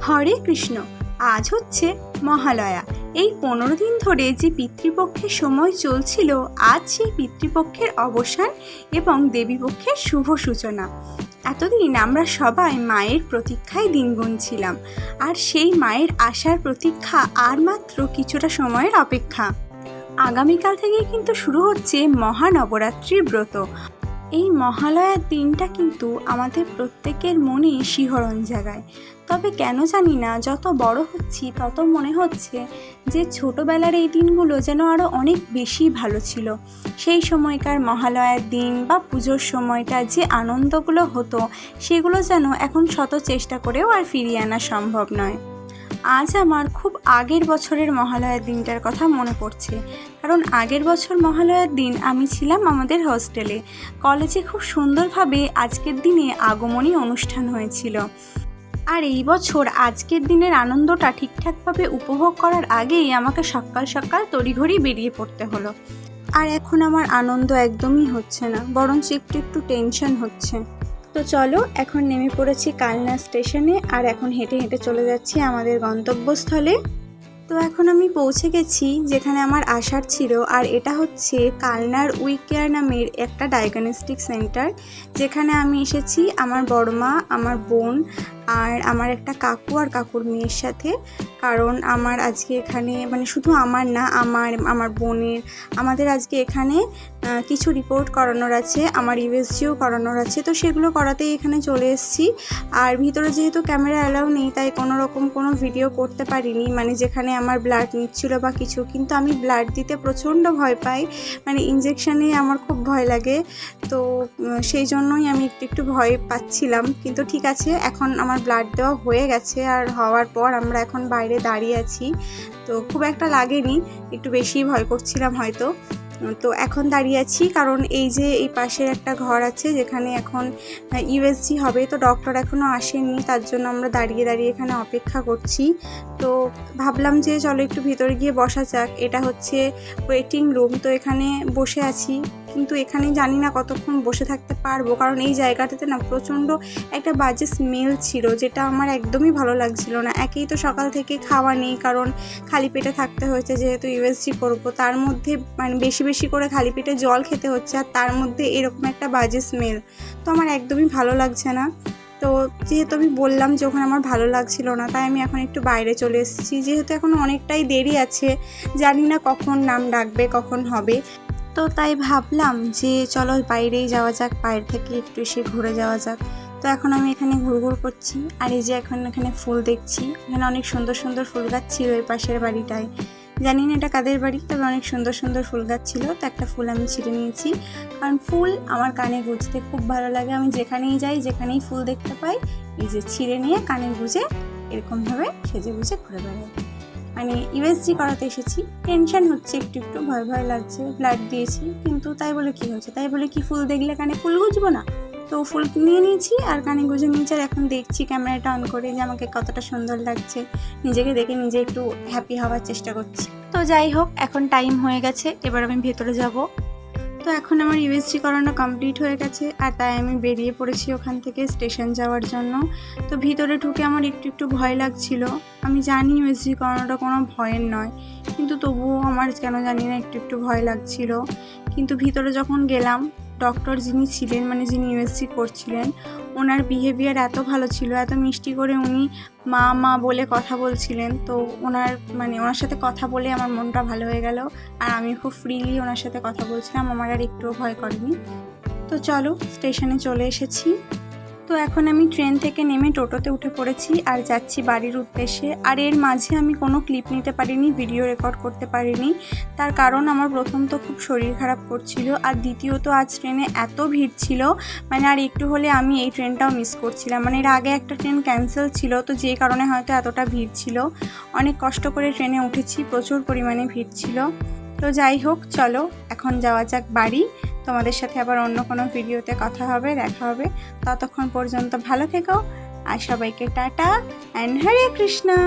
হরে কৃষ্ণ। আজ হচ্ছে মহালয়া। এই 15 দিন ধরে যে পিতৃপক্ষের সময় চলছিল, আজ সেই পিতৃপক্ষের অবসান এবং দেবীপক্ষের শুভ সূচনা। এতদিন আমরা সবাই মায়ের প্রতীক্ষায় দিন গুনছিলাম, আর সেই মায়ের আসার প্রতীক্ষা আর মাত্র কিছুটা সময়ের অপেক্ষা। আগামীকাল থেকে কিন্তু শুরু হচ্ছে মহানবরাত্রির ব্রত। এই মহালয়ার দিনটা কিন্তু আমাদের প্রত্যেকের মনে শিহরণ জাগায়। তবে কেন জানি না, যত বড় হচ্ছি তত মনে হচ্ছে যে ছোটোবেলার এই দিনগুলো যেন আরও অনেক বেশি ভালো ছিল। সেই সময়কার মহালয়ার দিন বা পুজোর সময়টা যে আনন্দগুলো হতো, সেগুলো যেন এখন শত চেষ্টা করেও আর ফিরিয়ে আনা সম্ভব নয়। আজ আমার খুব আগের বছরের মহালয়ার দিনটার কথা মনে পড়ছে, কারণ আগের বছর মহালয়ার দিন আমি ছিলাম আমাদের হোস্টেলে। কলেজে খুব সুন্দরভাবে আজকের দিনে আগমনী অনুষ্ঠান হয়েছিল, আর এই বছর আজকের দিনের আনন্দটা ঠিকঠাকভাবে উপভোগ করার আগেই আমাকে সকাল সকাল তড়িঘড়ি বেরিয়ে পড়তে হলো। আর এখন আমার আনন্দ একদমই হচ্ছে না, বরঞ্চ একটু একটু টেনশন হচ্ছে। তো চলো, এখন নেমে পড়েছি কালনা স্টেশনে, আর এখন হেঁটে হেঁটে চলে যাচ্ছি আমাদের গন্তব্যস্থলে। তো এখন আমি পৌঁছে গেছি যেখানে আমার আসার ছিল, আর এটা হচ্ছে কালনার উইকেয়ার নামের একটা ডায়াগনস্টিক সেন্টার, যেখানে আমি এসেছি আমার বড়মা, আমার বোন আর আমার একটা কাকু আর কাকুর মেয়ের সাথে। কারণ আমার আজকে এখানে, মানে শুধু আমার না, আমার বোনের, আমাদের আজকে এখানে কিছু রিপোর্ট করানোর আছে, আমার ইউএসজিও করানোর আছে। তো সেগুলো করাতেই এখানে চলে এসেছি। আর ভিতরে যেহেতু ক্যামেরা অ্যালাউ নেই, তাই কোনো ভিডিও করতে পারিনি, মানে যেখানে আমার ব্লাড নিচ্ছিল বা কিছু। কিন্তু আমি ব্লাড দিতে প্রচণ্ড ভয় পাই, মানে ইনজেকশানে আমার খুব ভয় লাগে। তো সেই জন্যই আমি একটু ভয় পাচ্ছিলাম। কিন্তু ঠিক আছে, এখন আমার ব্লাড দেওয়া হয়ে গেছে, আর হওয়ার পর আমরা এখন বাইরে দাঁড়িয়ে আছি। তো খুব একটা লাগেনি, একটু বেশি ভয় করছিলাম হয়তো। তো এখন দাঁড়িয়ে আছি কারণ এই যে এই পাশের একটা ঘর আছে যেখানে এখন ইউএসজি হবে। তো ডক্টর এখনও আসেননি, তার জন্য আমরা দাঁড়িয়ে দাঁড়িয়ে এখানে অপেক্ষা করছি। তো ভাবলাম যে চলো একটু ভিতরে গিয়ে বসা যাক। এটা হচ্ছে ওয়েটিং রুম। তো এখানে বসে আছি, কিন্তু এখানে জানি না কতক্ষণ বসে থাকতে পারবো, কারণ এই জায়গাটাতে না প্রচণ্ড একটা বাজে স্মেল ছিল, যেটা আমার একদমই ভালো লাগছিল না। একেই তো সকাল থেকে খাওয়া নেই, কারণ খালি পেটে থাকতে হয়েছে, যেহেতু ইউএসজি করবো। তার মধ্যে মানে বেশি বেশি করে খালি পেটে জল খেতে হচ্ছে, আর তার মধ্যে এরকম একটা বাজে স্মেল। তো আমার একদমই ভালো লাগছে না। তো যেহেতু আমি বললাম যে ওখানে আমার ভালো লাগছিল না, তাই আমি এখন একটু বাইরে চলে এসেছি। যেহেতু এখন অনেকটাই দেরি আছে, জানি না কখন নাম ডাকবে, কখন হবে। তো তাই ভাবলাম যে চলো বাইরেই যাওয়া যাক, বাইরে থেকে একটু এসে ঘুরে যাওয়া যাক। তো এখন আমি এখানে ঘুরঘুর করছি, আর এই যে এখন এখানে ফুল দেখছি। এখানে অনেক সুন্দর সুন্দর ফুল গাছ ছিল এই পাশের বাড়িটায়। জানি না এটা কাদের বাড়ি, তবে অনেক সুন্দর সুন্দর ফুল গাছ ছিল। তো একটা ফুল আমি ছিঁড়ে নিয়েছি, কারণ ফুল আমার কানে গুঁজতে খুব ভালো লাগে। আমি যেখানেই যাই, যেখানেই ফুল দেখতে পাই, এই যে ছিঁড়ে নিয়ে কানে গুঁজে এরকমভাবে সেজে গুঁজে ঘুরে বেড়াই। মানে ইউএসজি করাতে এসেছি, টেনশন হচ্ছে, একটু ভয় ভয় লাগছে। ব্লাড দিয়েছি, কিন্তু তাই বলে কি হয়েছে, তাই বলে কি ফুল দেখলে কানে ফুল গুঁজবো না? তো ফুল নিয়ে নিয়েছি আর কানে গুঁজে নিয়েছি। আর এখন দেখছি ক্যামেরাটা অন করে যে আমাকে কতটা সুন্দর লাগছে। নিজেকে দেখে নিজে একটু হ্যাপি হওয়ার চেষ্টা করছি। তো যাই হোক, এখন টাইম হয়ে গেছে, এবার আমি ভেতরে যাব। তো এখন আমার ইউএসজি করানো কমপ্লিট হয়ে গেছে, আর তাই আমি বেরিয়ে পড়েছি ওখান থেকে স্টেশন যাওয়ার জন্য। তো ভিতরে ঢুকে আমার একটু ভয় লাগছিল। আমি জানি ইউএসজি করানোটা কোনো ভয়ের নয়, কিন্তু তবুও আমার কেন জানি না একটু ভয় লাগছিল। কিন্তু ভিতরে যখন গেলাম, ডক্টর যিনি ছিলেন, মানে যিনি ইউএসজি করছিলেন, ওনার বিহেভিয়ার এত ভালো ছিল, এত মিষ্টি করে উনি মা মা বলে কথা বলছিলেন। তো ওনার সাথে কথা বলে আমার মনটা ভালো হয়ে গেল, আর আমি খুব ফ্রিলি ওনার সাথে কথা বলছিলাম, আমার আর একটুও ভয় করেনি। তো চলো, স্টেশনে চলে এসেছি। তো এখন আমি ট্রেন থেকে নেমে টোটোতে উঠে পড়েছি আর যাচ্ছি বাড়ির উদ্দেশ্যে। আর এর মাঝে আমি কোনো ক্লিপ নিতে পারিনি, ভিডিও রেকর্ড করতে পারিনি। তার কারণ আমার প্রথম তো খুব শরীর খারাপ করছিল, আর দ্বিতীয়ত আজ ট্রেনে এত ভিড় ছিল, মানে আর একটু হলে আমি এই ট্রেনটাও মিস করছিলাম। মানে এর আগে একটা ট্রেন ক্যান্সেল ছিল, তো যেই কারণে হয়তো এতটা ভিড় ছিল। অনেক কষ্ট করে ট্রেনে উঠেছি, প্রচুর পরিমাণে ভিড় ছিল। তো যাই হোক, চলো এখন যাওয়া যাক বাড়ি। তোমাদের সাথে আবার অন্য কোনো ভিডিওতে কথা হবে, দেখা হবে। ততক্ষণ পর্যন্ত ভালো থেকো, আর সবাইকে টাটা অ্যান্ড হরে কৃষ্ণা।